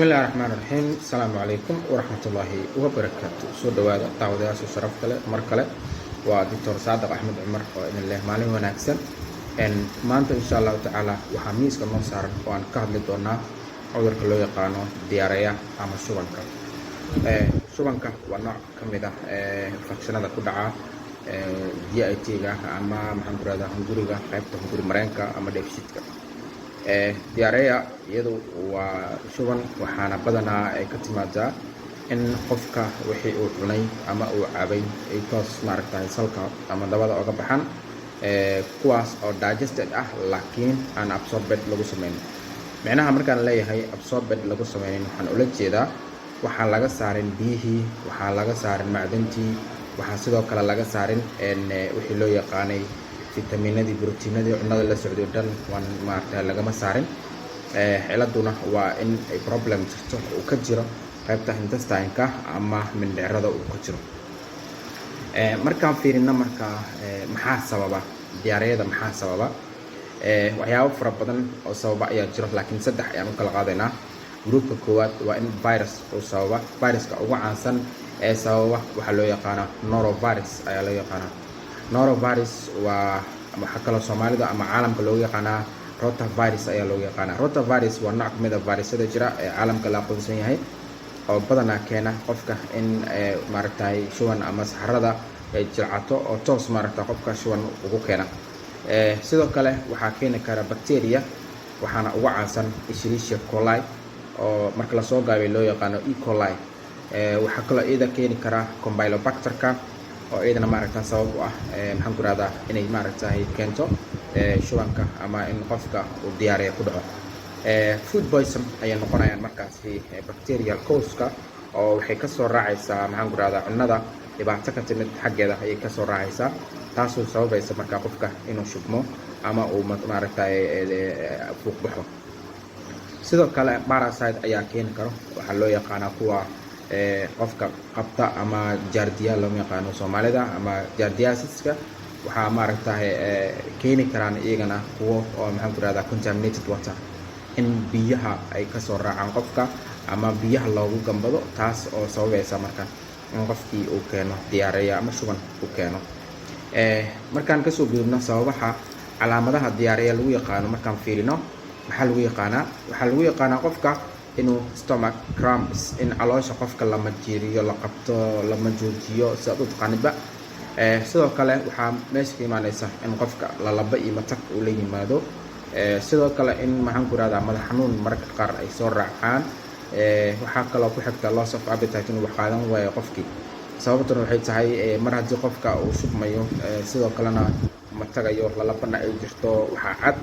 بسم الله الرحمن الرحيم السلام عليكم ورحمة الله وبركاته سو دواada daawadayaasha sharafta leh mar kale waa Dr. Saadaq Axmed Cumar oo in leh maalin wanaagsan maanta insha Allah taala waxaa miiska noo saaran oo aan ka hadli doonaa cudurka loo yaqaano diyaaraya ama shubanka shubanka waa nooc ka mid ah infekshanada ku dhaca GIT-ga ama maxaan ku radaa hunguriga qaybta hunguri mareenka ama dheefshiidka diyaaraya iyadu waa shuban waxaana badanaa ay ka timaadaa in qofka wixii uu cunay ama uu cabay ay toos maaragtay salka ama dabada uga baxan kuwaas oo digested ah laakiin aan absorbed lagu sameyn macnaha markaan leeyahay absorbed lagu sameynin waxaan ula jeedaa waxaan laga saarin biyihii waxaan laga saarin macdantii waxaan sidoo kale laga saarin wixii loo yaqaanay fitamiinadii borotiinadii cunnada la socday dhan waan maaragtay lagama saarin ciladuna waa in ay problem jirto uu ka jiro qaybta intestine-ka ama mindhicrada uu ka jiro markaan fiirino marka maxaa sababa diyaarayada maxaa sababa waxyaabo fara badan oo sababa ayaa jiro laakiin saddex ayaan u kala qaadaynaa gruupka koowaad waa in virus uu sababa viruska ugu caansan ee sababa waxaa loo yaqaanaa norovirus ayaa loo yaqaanaa norovirus waa waxa kale Soomaalida ama caalamka looga yaqaanaa rotavirus ayaa looga yaqaanaa rotavirus waa nooc kamid ah virusyada jira ee caalamka la aqoonsan yahay oo badanaa keena qofka in maaragtay shuban ama saxarada ay jilcato oo toos maaragtay qofka shuban ugu keena sidoo kale waxaa keeni kara bacteria waxaana ugu caansan Escherichia coli oo marka la soo gaabay loo yaqaano E. coli waxa kale iyada keeni kara Campylobacter-ka oo iyadana maaragtay sabab u ah maxaan ku radaa inay maaragtay keento shubanka ama in qofka uu diyaaraya ku dhaco food poison ayay noqonayaan markaasi bacterial cause-ka oo waxay ka soo raacaysaa maxaan ku radaa cunnada dhibaato ka timid xaggeeda ayay ka soo raacaysaa taasoo sababaysa marka qofka inuu shubmo ama uu maaragtay fuuq baxo sidoo kale parasite ayaa keeni karo waxaa loo yaqaanaa kuwa qofka qabta ama jaardiya loo yaqaano Soomaalida ama jaardiyaasiska waxaa maaragtay keeni karaan iyagana kuwa oo maxaan ku radaa contaminated water in biyaha ay ka soo raacaan qofka ama biyaha loogu gambado taas oo sababaysa marka in qofkii uu keeno diyaaraya ama shuban uu keeno markaan kasoo gudubno sababaha calaamadaha diyaaraya lagu yaqaano markaan fiirino waxaa lagu yaqaanaa qofka inuu stomach cramps in caloosha qofka lama jiiriyo la qabto lama joojiyo sidaad u taqaanidba sidoo kale waxaa meesha ka imaanaysa in qofka lalaba iyo matag uu la yimaado sidoo kale in maxaan ku radaa madax xanuun mararka qaar ay soo raacaan waxaa kaloo ku xigta loss of appetite inuu wax qaadan waayo qofkii sababtuna waxay tahay mar haddii qofka uu shubmayo sidoo kalena matagayo lalabana ay jirto waxaa cad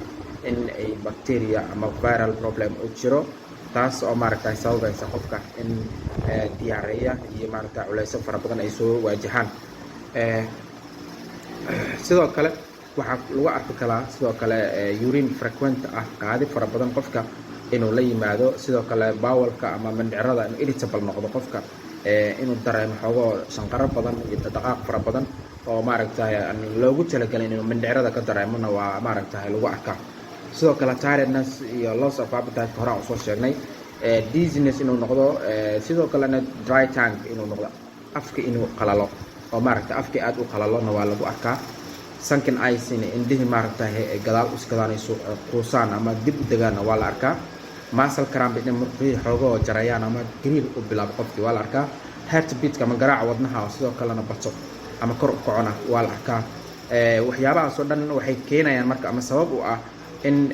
in ay bacteria ama viral problem uu jiro taas oo maaragtay sababaysa qofka in diyaaraya iyo maaragtay culeysyo fara badan ay soo waajahaan sidoo kale waxaa lagu arki karaa sidoo kale urine frequent ah qaadi fara badan qofka inuu la yimaado sidoo kale bowelka ama mindhicrada inuu irritable noqdo qofka inuu dareemo xoogoo shanqaro badan iyo dhaqaaq fara badan oo maaragtay aan loogu talagalin inuu mindhicrada ka dareemona waa maaragtay lagu arkaa sidoo kale tiredness iyo loss of appetite hore aan soo sheegnay dizziness inuu noqdo sidoo kalena dry tongue inuu noqdo afka inuu qalalo oo maaragtay afka aad u qalalona waa lagu arkaa sunken eyes in indhihi maaragtay gadaal iskadaanayso quusaan ama dib u degaana waa la arkaa muscle cramp in murqihii xoogoo jarayaan ama gariir u bilaabo qofkii waa la arkaa heartbeat ama garaaca wadnaha sidoo kalena bato ama kor u kacona waa la arkaa waxyaabahaas oo dhan waxay keenayaan marka ama sabab u ah in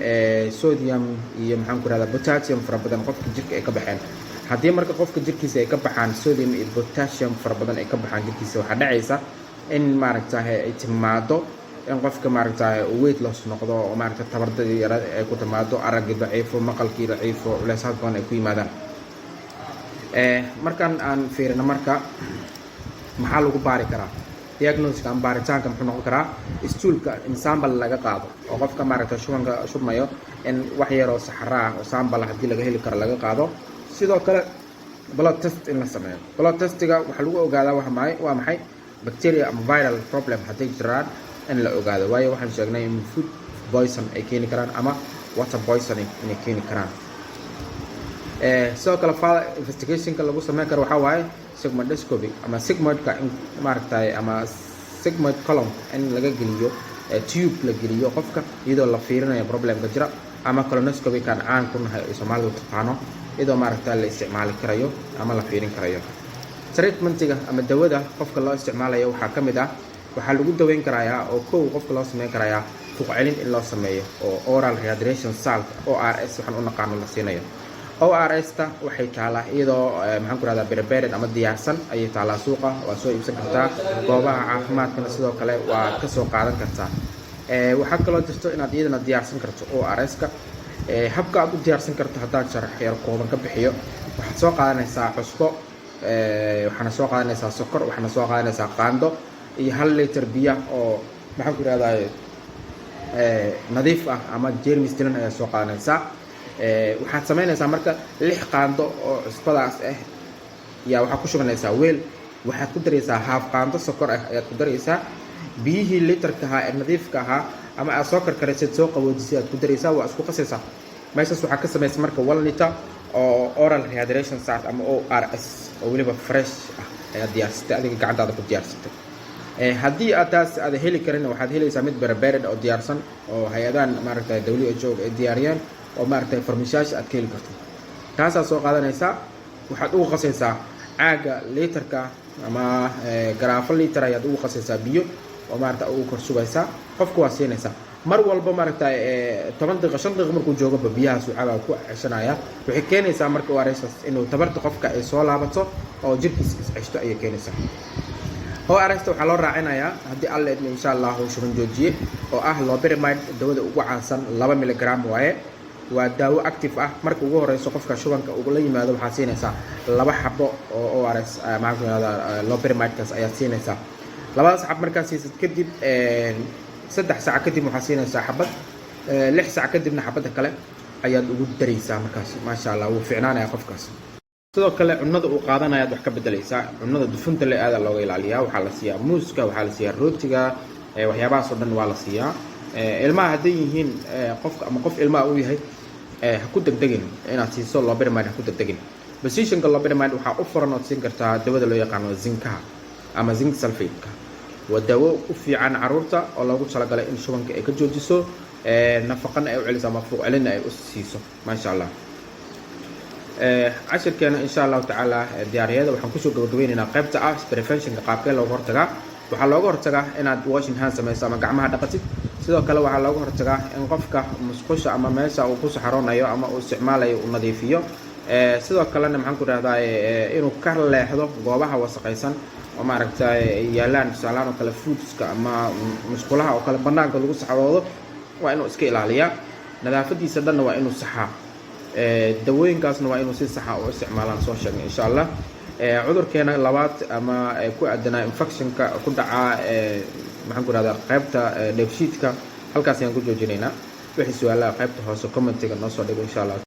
sodium iyo maxaan ku radaa potassium fara badan qofka jirka ay ka baxeen haddii marka qofka jirkiisa ay ka baxaan sodium iyo potassium fara badan ay ka baxaan jirkiisa waxaa dhacaysa in maaragtay ay timaado in qofka maaragtay uu weight loss noqdo oo maaragtay tabardadii yara ay ku timaado araggii daciifo maqalkii daciifo culeysad badan ay ku yimaadaan markaan aan fiirino marka maxaa lagu baari karaa diagnosis ama baaritaanka muxuu noqon karaa stoolka in sample laga qaado oo qofka maaragtay shubanka shubmayo in wax yar oo saxara ah oo sample haddii laga heli karo laga qaado sidoo kale blood test in la sameeyo blood testiga waxaa lagu ogaadaa waa maxay bacteria ama viral problem hadday jiraan in la ogaado waayo waxaan sheegnay in food poison ay keeni karaan ama water poisoning inay keeni karaan sidoo kale further investigationka lagu sameyn karo waxaa waaye sigmoidoscopy ama sigmoidka in maaragtay ama sigmoid column in laga geliyo tube la geliyo qofka iyadoo la fiirinayo problemka jira ama colonoscopy kan caan ku nahay ee Soomaalidu taqaano iyadoo maaragtay la isticmaali karayo ama la fiirin karayo. Treatmentiga ama dawada qofka loo isticmaalayo waxaa ka mid ah waxaa lagu daweyn karayaa oo kow qofka loo sameyn karayaa fuuq celin in loo sameeyo oo oral rehydration salt ORS waxaan u naqaano la siinayo. ORS-ta waxay taalaa iyadoo maxaan ku rahdaa prepared ama diyaarsan ayay taalaa suuqa waa soo iibsan kartaa goobaha caafimaadkana sidoo kale waa ka soo qaadan kartaa. waxaa kaloo jirto inaad iyadana diyaarsan karto ORS-ka habka aad u diyaarsan karto haddaan sharax yar kooban ka bixiyo waxaad soo qaadanaysaa cusbo waxaana soo qaadanaysaa sokor waxaana soo qaadanaysaa qaando iyo 1 litir biyo oo maxaan ku rahdaa nadiif ah ama jeermis dilan ayaa soo qaadanaysaa. waxaad samaynaysaa marka 6 qaando oo cusbadaas ah yaa waxaa ku shubanaysaa weel waxaad ku daraysaa haaf qaando sokor ah ayaad ku daraysaa biyihii litarka ahaa ee nadiifka ahaa ama aad soo karkaraysid soo qaboojisay aad ku daraysaa waa isku qasaysaa meeshaas waxaa ka samaysa marka 1 liter oo oral rehydration salt ama ORS oo weliba fresh ah ayaad diyaarsatay adiga gacantaada ku diyaarsatay. haddii aad taas aad heli karin waxaad helaysaa mid prepared oo diyaarsan oo hay-adahan maaragtay WHO ay diyaariyeen oo maaragtay farmashiyaasha aad ka heli karto taasaa soo qaadanaysaa waxaad ugu qasaysaa caaga litarka ama garaafo litar ayaad ugu qasaysaa biyo oo maaragtay ugu kor shubaysaa qofka waa siinaysaa mar walba maaragtay 10 daqiiqo 5 daqiiqo markuu joogo biyahaas uu caaga ku ceshanaya waxay keenaysaa marka ORS inuu tabarta qofka ay soo laabato oo jirkiisa isceshto ayay keenaysaa. ORS waxaa loo raacinayaa haddii alla idmo insha Allah shuban joojiye oo ah loperamide dawada ugu caansan 2 mg waaye waa daawo active ah marka ugu horeyso qofka shubanka ugu la yimaado waxaa siinaysaa 2 xabo oo ORS maagnaada loperamide-kaas ayaa siinaysaa 2 xabo markaas siisid kadib 3 saac kadib waxaa siinaysaa xabad 6 saac kadibna xabada kale ayaad ugu daraysaa markaas maasha Allah wuu fiicnaanaya qofkaas. sidoo kale cunnada uu qaadanayo wax ka bedelaysaa cunnada dufunta leh aad looga ilaaliyaa waxaa la siiyaa muuska waxaa la siiyaa rootiga waxyaabahaas oo dhan waa la siiyaa. ilmaha hadday yihiin qofka ama qof ilmaha uu yahay ha ku degdegin inaad siiso loperamide ha ku degdegin. positionka loperamide waxaa u furan ood siin kartaa dawada loo yaqaano zinkaha ama zinc sulfate-ka waa dawo u fiican caruurta oo loogu talagalay in shubanka ay ka joojiso nafaqana ay u celiso ama fuuq celina ay u siiso maasha Allah. cashirkeena insha Allah tacaala diyaariyada waxaan kusoo gabagabeynaynaa qaybta ah preventionka qaabkee looga hortagaa waxaa looga hortagaa inaad washing hand samayso ama gacmaha dhaqatid sidoo kale waxaa looga hortagaa in qofka musqusha ama meesha uu ku saxaroonayo ama uu isticmaalayo uu nadiifiyo sidoo kalena maxaan ku rahdaa inuu ka leexdo goobaha wasaqaysan oo maaragtay yaalaan tusaalahan oo kale foodska ama musqulaha oo kale banaanka lagu saxaroodo waa inuu iska ilaaliyaa nadaafadiisa dhanna waa inuu saxaa dawooyinkaasna waa inuu si sax ah u isticmaalaan soo sheegnay insha Allah. cudurkeena labaad ama ku aadanaa infectionka ku dhaca maxaan ku rahdaa qaybta dheefshiidka halkaas ayaan ku joojinaynaa wixii su'aalaha qaybta hoose commentiga noo soo dhigo insha Allah